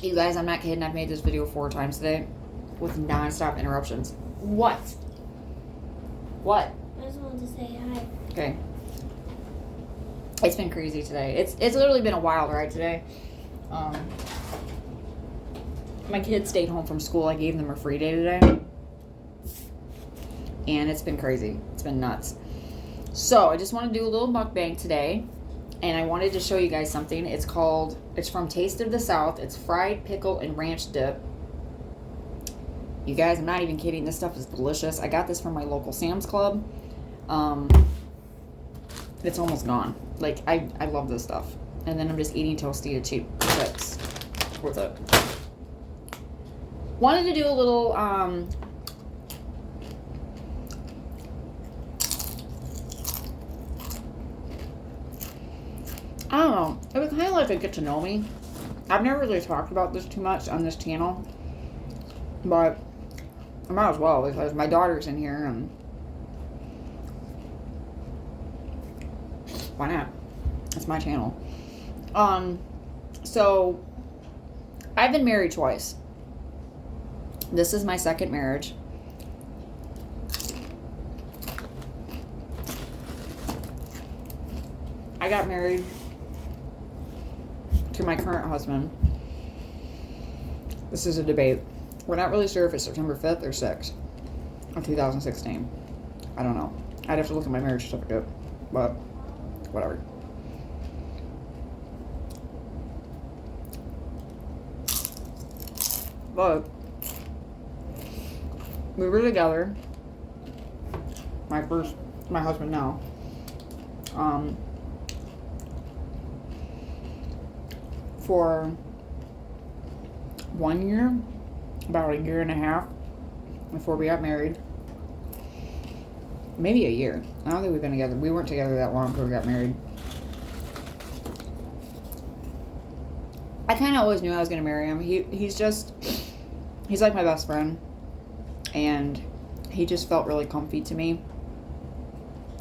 You guys, I'm not kidding. I've made this video 4 times today with non-stop interruptions. What? What? I just wanted to say hi. Okay. It's been crazy today. It's literally been a wild ride today. My kids stayed home from school. I gave them a free day today. And it's been crazy. It's been nuts. So I just want to do a little mukbang today. And I wanted to show you guys something. It's from Taste of the South. It's fried pickle and ranch dip. You guys, I'm not even kidding. This stuff is delicious. I got this from my local Sam's Club. It's almost gone. Like, I love this stuff. And then I'm just eating Tostita cheap chips with it. Wanted to do a little, I don't know. It was kind of like a get to know me. I've never really talked about this too much on this channel. But I might as well because my daughter's in here and why not? It's my channel. So I've been married twice. This is my second marriage. I got married to my current husband. This is a debate. We're not really sure if it's September 5th or 6th of 2016. I don't know. I'd have to look at my marriage certificate, but whatever. But we were together. My husband now. For 1 year, about a year and a half before we got married. Maybe a year. I don't think we've been together. We weren't together that long before we got married. I kind of always knew I was going to marry him. He's like my best friend. And he just felt really comfy to me.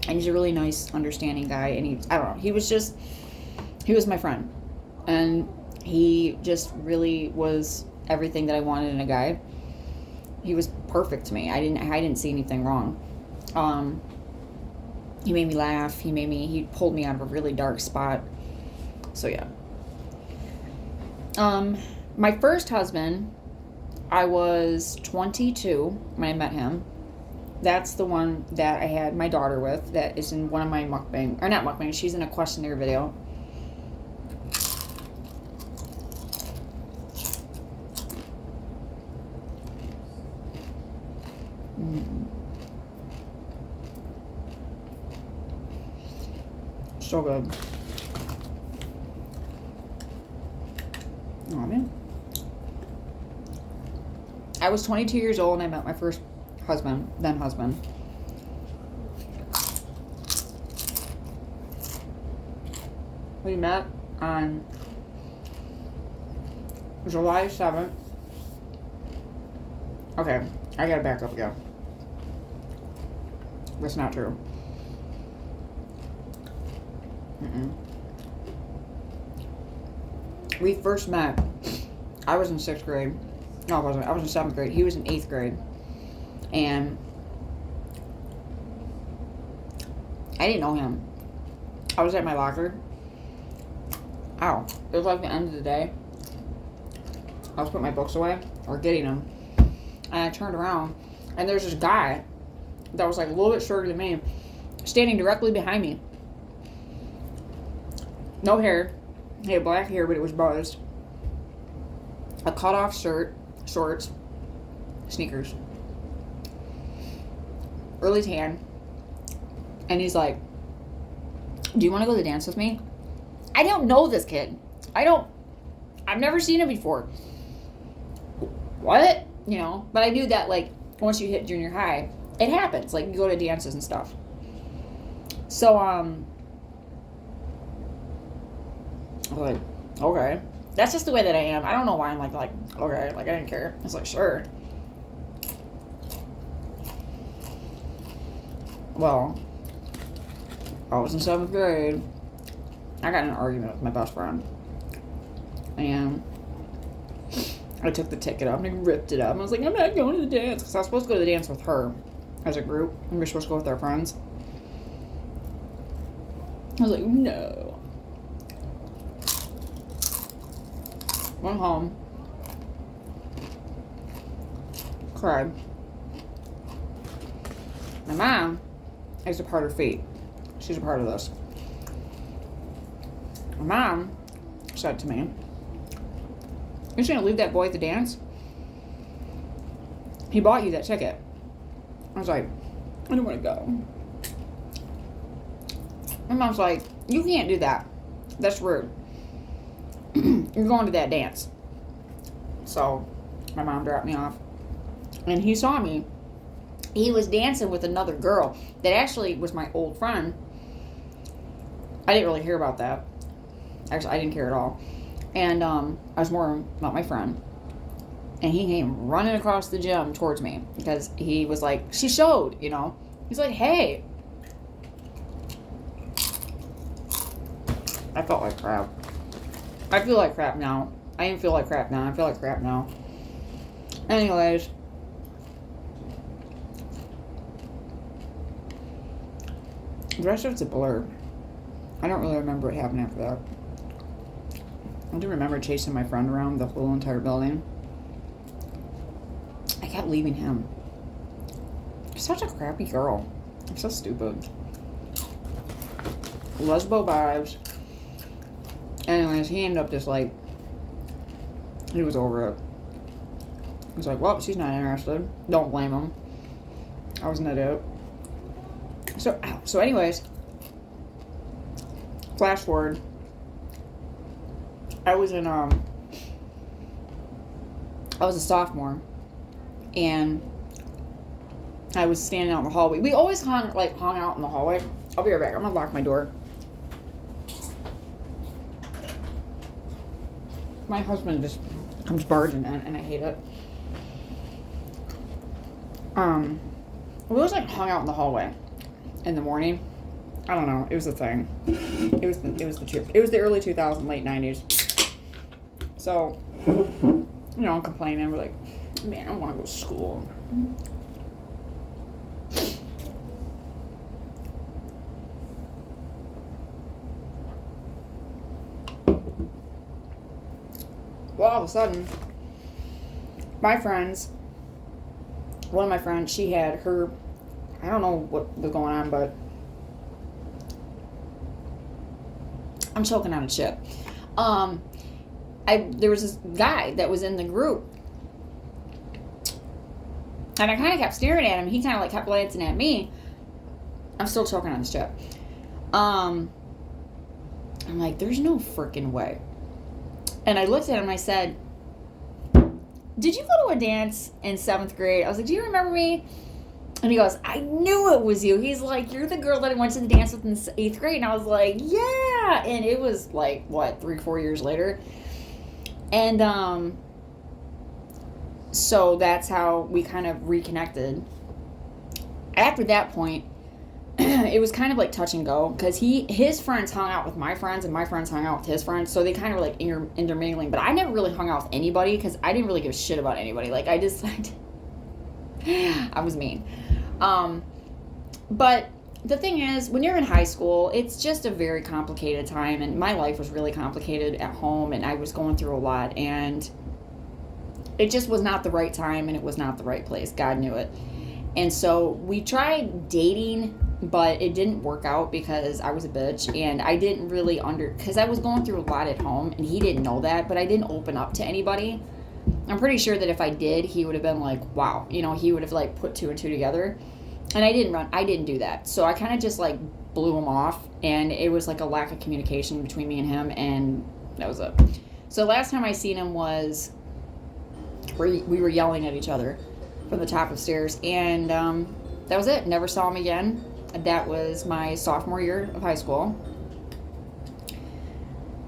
And he's a really nice, understanding guy. And I don't know, he was my friend. And he just really was everything that I wanted in a guy. He was perfect to me. I didn't see anything wrong. He made me laugh. He pulled me out of a really dark spot. So yeah. My first husband, I was 22 when I met him. That's the one that I had my daughter with. That is in one of my mukbang, or not mukbang. She's in a questionnaire video. So good. Oh man. I was 22 years old and I met my first husband, then husband. We met on July 7th. Okay, I gotta back up again. That's not true. We first met, I was in 6th grade. No, I wasn't. I was in 7th grade. He was in 8th grade. And I didn't know him. I was at my locker. Ow. It was like the end of the day. I was putting my books away, or getting them. And I turned around, and there's this guy that was like a little bit shorter than me, standing directly behind me. No hair. He had black hair, but it was buzzed. A cut-off shirt, shorts, sneakers. Early tan. And he's like, do you want to go to the dance with me? I don't know this kid. I've never seen him before. What? You know, but I knew that, like, once you hit junior high, it happens. Like, you go to dances and stuff. So, I was like, okay. That's just the way that I am. I don't know why I'm like, okay, like, I didn't care. I was like, sure. Well, I was in 7th grade. I got in an argument with my best friend. And I took the ticket up and ripped it up. I was like, I'm not going to the dance. Because I was supposed to go to the dance with her as a group. And we were supposed to go with our friends. I was like, no. Went home. Cried. My mom is a part of fate. She's a part of this. My mom said to me, "You're just going to leave that boy at the dance? He bought you that ticket." I was like, "I don't want to go." My mom's like, "You can't do that. That's rude. You're going to that dance." So my mom dropped me off. And he saw me. He was dancing with another girl that actually was my old friend. I didn't really hear about that. Actually, I didn't care at all. And I was more about my friend. And he came running across the gym towards me because he was like, she showed, you know. He's like, "Hey." I felt like crap. I feel like crap now. I didn't feel like crap now. I feel like crap now. Anyways. The rest of it's a blur. I don't really remember what happened after that. I do remember chasing my friend around the whole entire building. I kept leaving him. Such a crappy girl. I'm so stupid. Lesbo vibes. Anyways, he ended up just like, he was over it. He was like, "Well, she's not interested." Don't blame him. I was an idiot. So anyways, flash forward. I was a sophomore, and I was standing out in the hallway. We always hung out in the hallway. I'll be right back. I'm gonna lock my door. My husband just comes barging in, and I hate it. We always hung out in the hallway in the morning. I don't know. It was a thing. It was the early 2000s, late 90s. So, I'm complaining. We're like, "Man, I want to go to school." Well, all of a sudden, one of my friends, she had her, I don't know what was going on, but I'm choking on a chip. There was this guy that was in the group, and I kind of kept staring at him. He kind of kept glancing at me. I'm still choking on this chip. I'm like, "There's no freaking way." And I looked at him and I said, "Did you go to a dance in 7th grade?" I was like, "Do you remember me?" And he goes, "I knew it was you." He's like, "You're the girl that I went to the dance with in 8th grade." And I was like, "Yeah." And it was 3-4 years later. And so that's how we kind of reconnected. After that point, it was kind of touch and go, because his friends hung out with my friends and my friends hung out with his friends, so they kind of were intermingling. But I never really hung out with anybody because I didn't really give a shit about anybody. I was mean. But the thing is, when you're in high school, it's just a very complicated time, and my life was really complicated at home, and I was going through a lot, and it just was not the right time, and it was not the right place. God knew it. And so we tried dating, but it didn't work out because I was a bitch, and I didn't really because I was going through a lot at home, and he didn't know that, but I didn't open up to anybody. I'm pretty sure that if I did, he would have been like, "Wow," he would have put 2 and 2 together. And I didn't do that. So I kind of just blew him off, and it was a lack of communication between me and him, and that was it. So last time I seen him was we were yelling at each other from the top of stairs, and that was it. Never saw him again. That was my sophomore year of high school.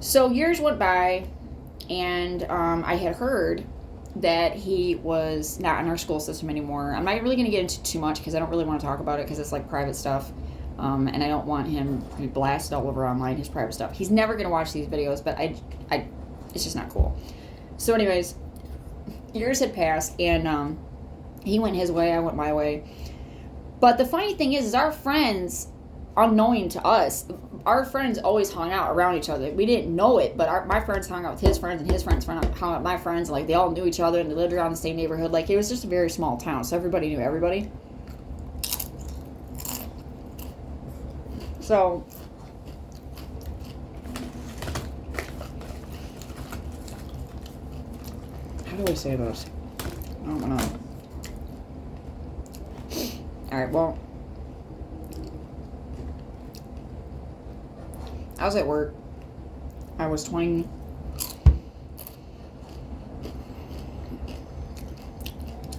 So years went by, and I had heard that he was not in our school system anymore. I'm not really going to get into too much because I don't really want to talk about it because it's private stuff, and I don't want him to be blasted all over online, his private stuff. He's never going to watch these videos, but it's just not cool. So anyways, years had passed, and he went his way, I went my way. But the funny thing is our friends, unknowing to us, our friends always hung out around each other. We didn't know it, but my friends hung out with his friends, and his friends hung out with my friends. Like, they all knew each other, and they lived around the same neighborhood. Like, it was just a very small town, so everybody knew everybody. So, how do I say this? I don't know. Alright, well, I was at work. I was 20.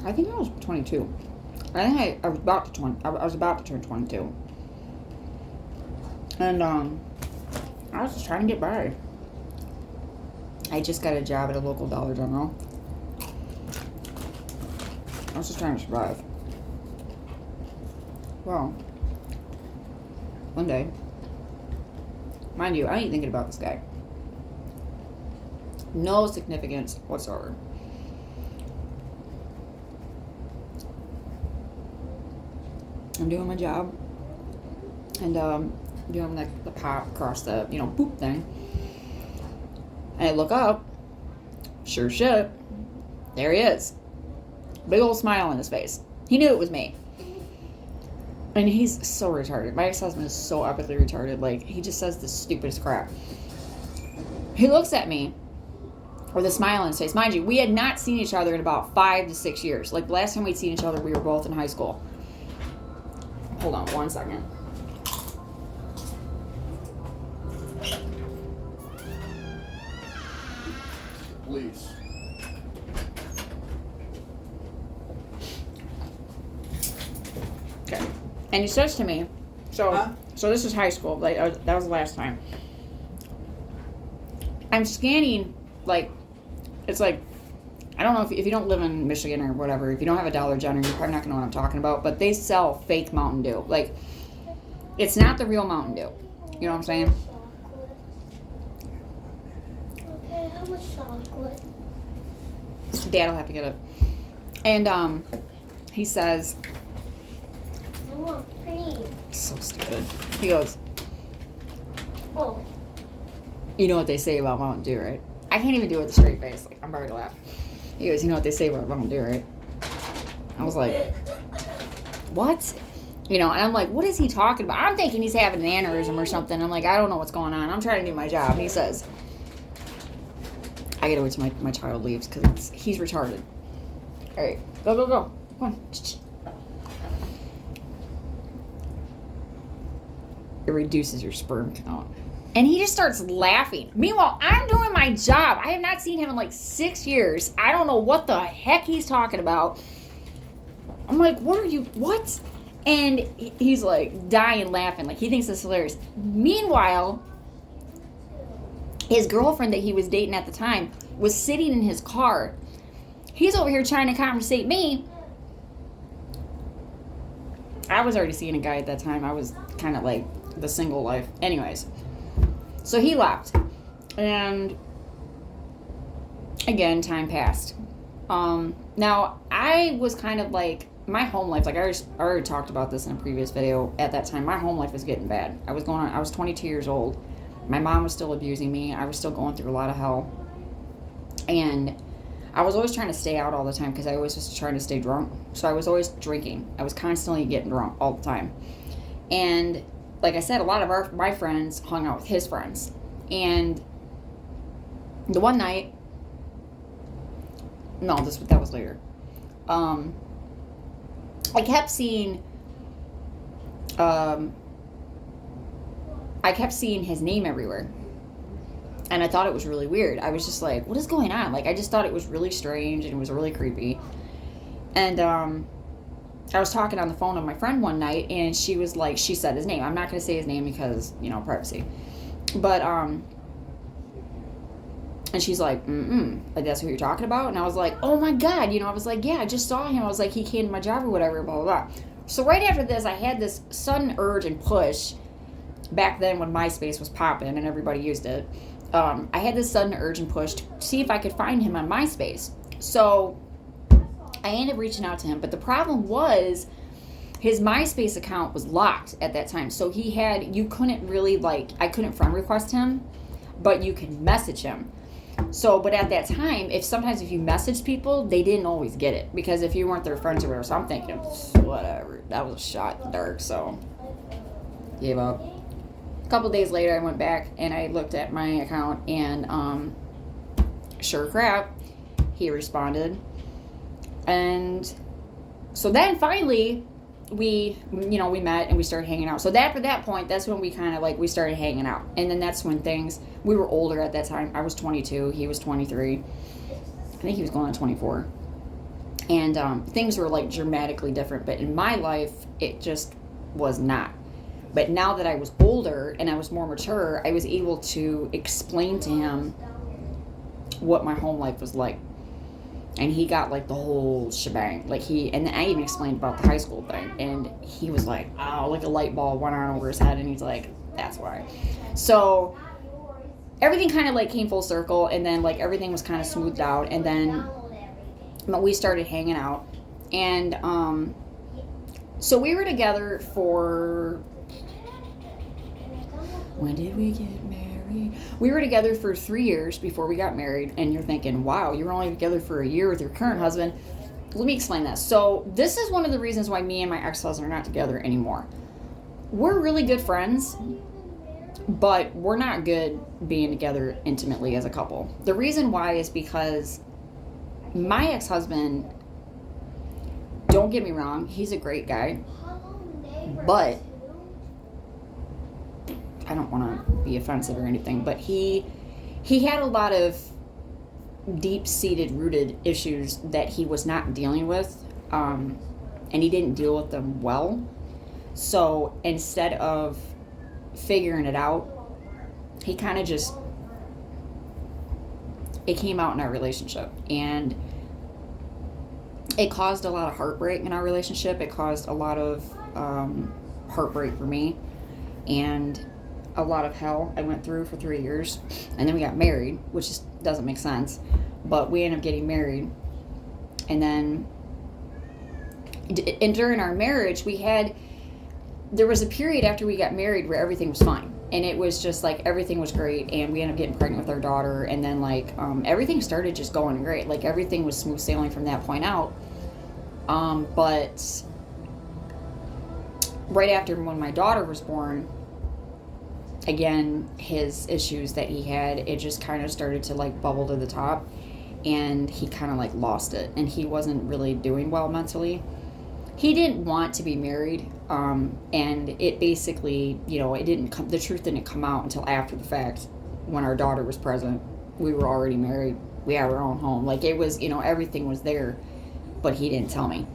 I think I was 22. I think I was about to turn 22. And I was just trying to get by. I just got a job at a local Dollar General. I was just trying to survive. Well, one day, mind you, I ain't thinking about this guy. No significance whatsoever. I'm doing my job, and doing the pop across the boop thing, and I look up. Sure shit, there he is. Big old smile on his face. He knew it was me. And he's so retarded. My ex-husband is so epically retarded. Like, he just says the stupidest crap. He looks at me with a smile on his face. Mind you, we had not seen each other in about 5 to 6 years. Like, the last time we'd seen each other, we were both in high school. Hold on 1 second. Please. Okay. And he says to me, so this is high school. Like, that was the last time. I'm scanning, like, it's like, I don't know if you don't live in Michigan or whatever, if you don't have a Dollar General, you're probably not going to know what I'm talking about, but they sell fake Mountain Dew. Like, it's not the real Mountain Dew. You know what I'm saying? Okay, how much chocolate? Dad'll have to get it. And, he says, I want cream. so stupid. He goes, Oh. you know what they say about Mountain Dew, right? I can't even do it with a straight face. Like, I'm about to laugh. He goes, you know what they say about Mountain Dew, right? I was like, what? And I'm like, what is he talking about? I'm thinking he's having an aneurysm or something. I'm like, I don't know what's going on. I'm trying to do my job. And he says, I gotta wait till my child leaves because he's retarded. All right, go. Come on. It reduces your sperm count. And he just starts laughing. Meanwhile, I'm doing my job. I have not seen him in like 6 years. I don't know what the heck he's talking about. I'm like, what? And he's like dying laughing. Like, he thinks this is hilarious. Meanwhile, his girlfriend that he was dating at the time was sitting in his car. He's over here trying to conversate me. I was already seeing a guy at that time. I was kind of like the single life. Anyways. So he left. And again, time passed. Now, I was kind of like, my home life, like I already talked about this in a previous video. At that time, my home life was getting bad. I was 22 years old. My mom was still abusing me. I was still going through a lot of hell. And I was always trying to stay out all the time because I always was trying to stay drunk. So I was always drinking. I was constantly getting drunk all the time. And like I said, a lot of my friends hung out with his friends. And the one night, that was later. I kept seeing his name everywhere. And I thought it was really weird. I was just like, what is going on? Like, I just thought it was really strange and it was really creepy. And I was talking on the phone with my friend one night, and she was like, she said his name. I'm not going to say his name because, privacy. But, and she's like, like, that's who you're talking about? And I was like, oh my God. I was like, yeah, I just saw him. I was like, he came to my job or whatever, blah, blah, blah. So right after this, I had this sudden urge and push, back then when MySpace was popping and everybody used it. I had this sudden urge and push to see if I could find him on MySpace. So I ended up reaching out to him, but the problem was his MySpace account was locked at that time. So you couldn't really like, I couldn't friend request him, but you can message him. So, but at that time, sometimes if you message people, they didn't always get it, because if you weren't their friends or whatever, so I'm thinking, whatever, that was a shot in the dark, so gave up. A couple days later, I went back and I looked at my account, and sure crap, he responded. And so then finally, we met and we started hanging out. So after that point, that's when we kind of like, we started hanging out. And then that's when we were older at that time. I was 22, he was 23. I think he was going on 24. And things were like dramatically different. But in my life, it just was not. But now that I was older and I was more mature, I was able to explain to him what my home life was like. And he got like the whole shebang. And I even explained about the high school thing. And he was like, oh, like a light bulb went on over his head. And he's like, that's why. So everything kind of like came full circle. And then like everything was kind of smoothed out. And then we started hanging out. And so we were together for... When did we get married? We were together for 3 years before we got married. And you're thinking, wow, you were only together for a year with your current husband. Let me explain this. So this is one of the reasons why me and my ex-husband are not together anymore. We're really good friends, but we're not good being together intimately as a couple. The reason why is because my ex-husband, don't get me wrong, he's a great guy, but I don't want to be offensive or anything, but he had a lot of deep-seated, rooted issues that he was not dealing with, and he didn't deal with them well. So instead of figuring it out, he kind of just, it came out in our relationship, and it caused a lot of heartbreak in our relationship. It caused a lot of heartbreak for me, and a lot of hell I went through for 3 years. And then we got married, which just doesn't make sense, but we ended up getting married. And then during our marriage, there was a period after we got married where everything was fine, and it was just like everything was great, and we ended up getting pregnant with our daughter. And then like everything started just going great, like everything was smooth sailing from that point out. But right after, when my daughter was born, again, his issues that he had, it just kind of started to like bubble to the top, and he kind of like lost it, and he wasn't really doing well mentally. He didn't want to be married, and it basically, the truth didn't come out until after the fact. When our daughter was present, we were already married, we had our own home, like it was, everything was there, but he didn't tell me.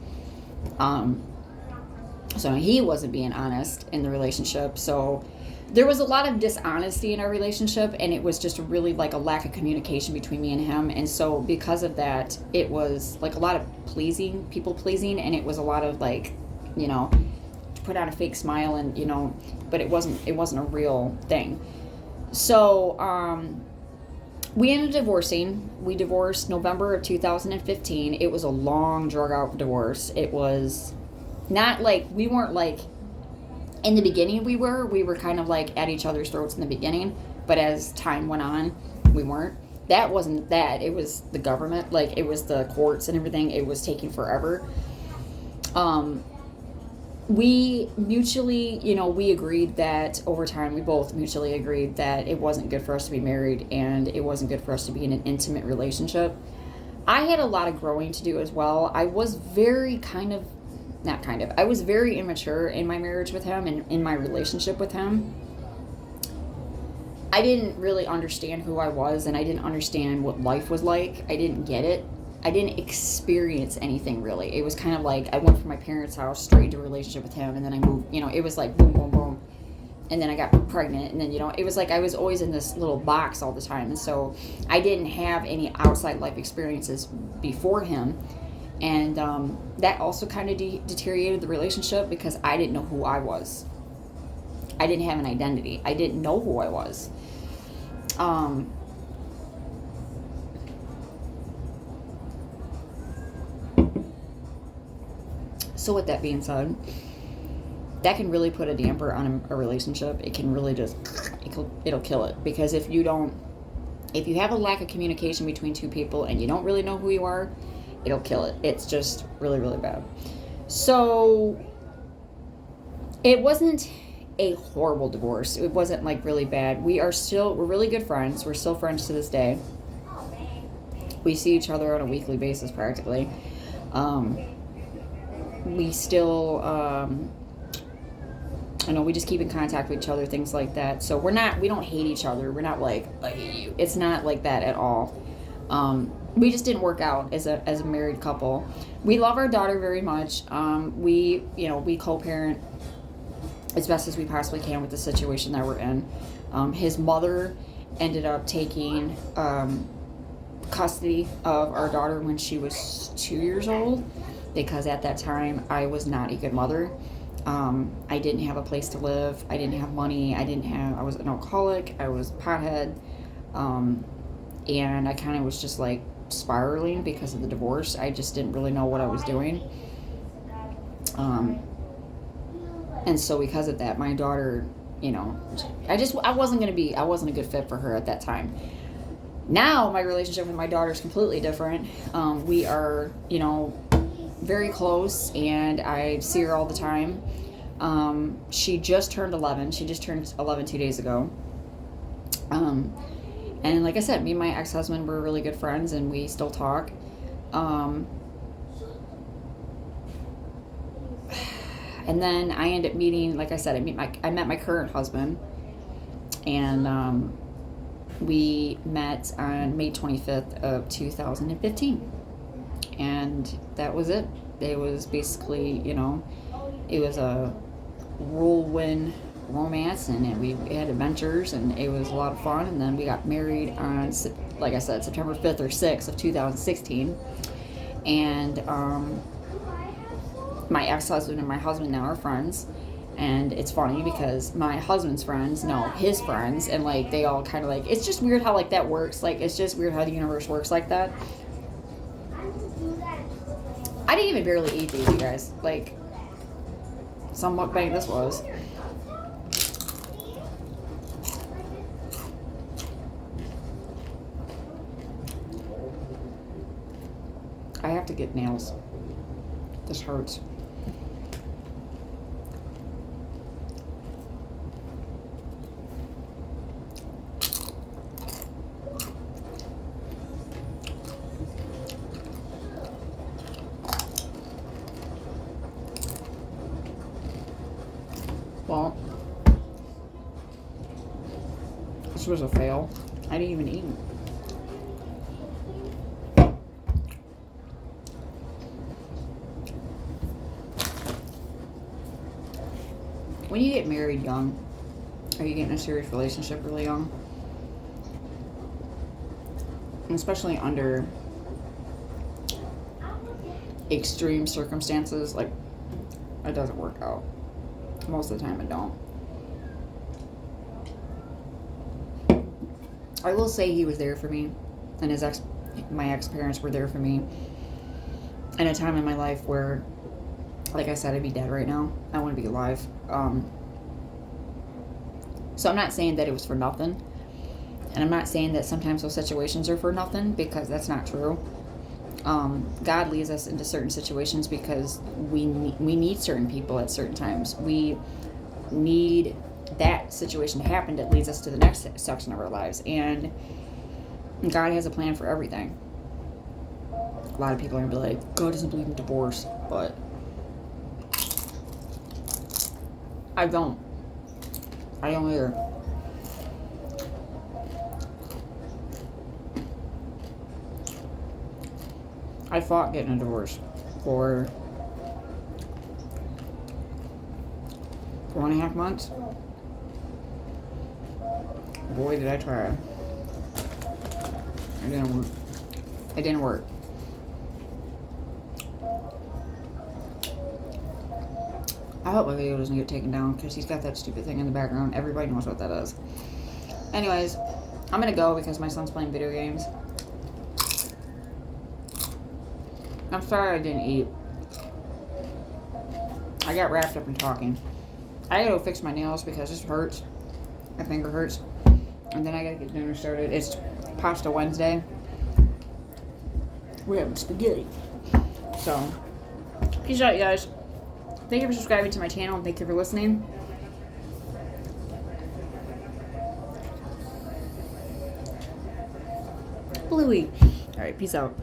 So he wasn't being honest in the relationship, so there was a lot of dishonesty in our relationship, and it was just really like a lack of communication between me and him. And so because of that, it was like a lot of people pleasing, and it was a lot of like, put on a fake smile, and but it wasn't a real thing. So we ended up divorcing. We divorced November of 2015. It was a long, drug out divorce. It was not like, we weren't like, in the beginning we were kind of like at each other's throats in the beginning, but as time went on, we weren't. That wasn't that. It was the government, like it was the courts and everything. It was taking forever. We mutually, we agreed that over time, we both mutually agreed that it wasn't good for us to be married, and it wasn't good for us to be in an intimate relationship. I had a lot of growing to do as well. I was very I was very immature in my marriage with him and in my relationship with him. I didn't really understand who I was, and I didn't understand what life was like. I didn't get it. I didn't experience anything really. It was kind of like I went from my parents' house straight into a relationship with him, and then I moved, it was like boom, boom, boom. And then I got pregnant, and then, it was like I was always in this little box all the time. And so I didn't have any outside life experiences before him. And that also kind of deteriorated the relationship, because I didn't know who I was. I didn't have an identity. I didn't know who I was. So with that being said, that can really put a damper on a relationship. It can really just, it'll kill it. Because if you have a lack of communication between two people and you don't really know who you are, it'll kill it. It's just really, really bad. So it wasn't a horrible divorce. It wasn't like really bad. We're really good friends. We're still friends to this day. We see each other on a weekly basis practically. We still, we just keep in contact with each other, things like that. So we don't hate each other. We're not like, I hate you. It's not like that at all. We just didn't work out as a married couple. We love our daughter very much. We co-parent as best as we possibly can with the situation that we're in. His mother ended up taking custody of our daughter when she was 2 years old, because at that time I was not a good mother. I didn't have a place to live. I didn't have money. I was an alcoholic. I was a pothead. And I kind of was just like spiraling because of the divorce. I just didn't really know what I was doing. And so because of that, my daughter, I wasn't a good fit for her at that time. Now my relationship with my daughter is completely different. We are, very close, and I see her all the time. She just turned 11. She just turned 11 2 days ago. And like I said, me and my ex-husband were really good friends, and we still talk. And then I ended up meeting, like I said, I met my current husband, and we met on May 25th of 2015. And that was it. It was basically, it was a whirlwind romance, and we had adventures, and it was a lot of fun. And then we got married on, like I said, September 5th or 6th of 2016. And my ex-husband and my husband now are friends. And it's funny because my husband's friends know his friends, and like they all kind of like, it's just weird how like that works. Like it's just weird how the universe works like that. I didn't even barely eat these, you guys. Like, some mukbang this was. I have to get nails. This hurts. Well, this was a fail. I didn't even eat it. When you get married young, or you get in a serious relationship really young, and especially under extreme circumstances, like, it doesn't work out. Most of the time it don't. I will say he was there for me, and my ex-parents were there for me in a time in my life where, like I said, I'd be dead right now. I want to be alive. So I'm not saying that it was for nothing, and I'm not saying that sometimes those situations are for nothing, because that's not true. God leads us into certain situations because we need certain people at certain times. We need that situation to happen that leads us to the next section of our lives. And God has a plan for everything. A lot of people are going to be like, God doesn't believe in divorce. But I don't. I don't either. I fought getting a divorce for 4.5 months. Boy, did I try. It didn't work. It didn't work. I hope my video doesn't get taken down because he's got that stupid thing in the background. Everybody knows what that is. Anyways, I'm gonna go because my son's playing video games. I'm sorry I didn't eat. got wrapped up in talking. I gotta go fix my nails because this hurts. My finger hurts. And then I gotta get dinner started. It's Pasta Wednesday. We're having spaghetti. So, peace out, you guys. Thank you for subscribing to my channel and thank you for listening. Bluey. Alright, peace out.